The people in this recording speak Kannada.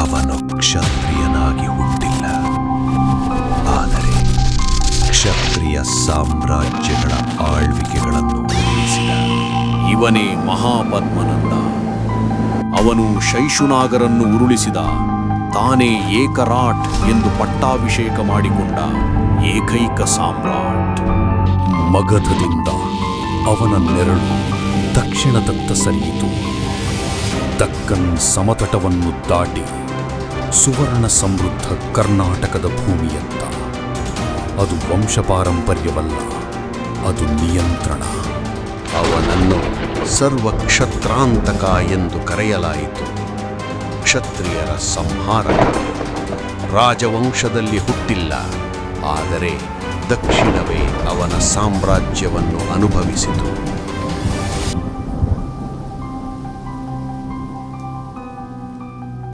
ಅವನು ಕ್ಷತ್ರಿಯನಾಗಿ ಹುಟ್ಟಿಲ್ಲ, ಆದರೆ ಕ್ಷತ್ರಿಯ ಸಾಮ್ರಾಜ್ಯಗಳ ಆಳ್ವಿಕೆಗಳನ್ನು ಉರುಳಿಸಿದ. ಇವನೇ ಮಹಾಪದ್ಮನಂದ. ಅವನು ಶೈಶುನಾಗರನ್ನು ಉರುಳಿಸಿದ. ತಾನೇ ಏಕರಾಟ್ ಎಂದು ಪಟ್ಟಾಭಿಷೇಕ ಮಾಡಿಕೊಂಡ ಏಕೈಕ ಸಾಮ್ರಾಟ್. ಮಗಧದಿಂದ ಅವನ ನೆರಳು ದಕ್ಷಿಣದತ್ತ ಸರಿಯಿತು. ದಕ್ಕನ್ ಸಮತಟವನ್ನು ದಾಟಿ ಸುವರ್ಣ ಸಮೃದ್ಧ ಕರ್ನಾಟಕದ ಭೂಮಿಯತ್ತ. ಅದು ವಂಶಪಾರಂಪರ್ಯವಲ್ಲ, ಅದು ನಿಯಂತ್ರಣ. ಅವನನ್ನು ಸರ್ವಕ್ಷತ್ರಾಂತಕ ಎಂದು ಕರೆಯಲಾಯಿತು. ಕ್ಷತ್ರಿಯರ ಸಂಹಾರಕ. ರಾಜವಂಶದಲ್ಲಿ ಹುಟ್ಟಿಲ್ಲ, ಆದರೆ ದಕ್ಷಿಣವೇ ಅವನ ಸಾಮ್ರಾಜ್ಯವನ್ನು ಅನುಭವಿಸಿತು.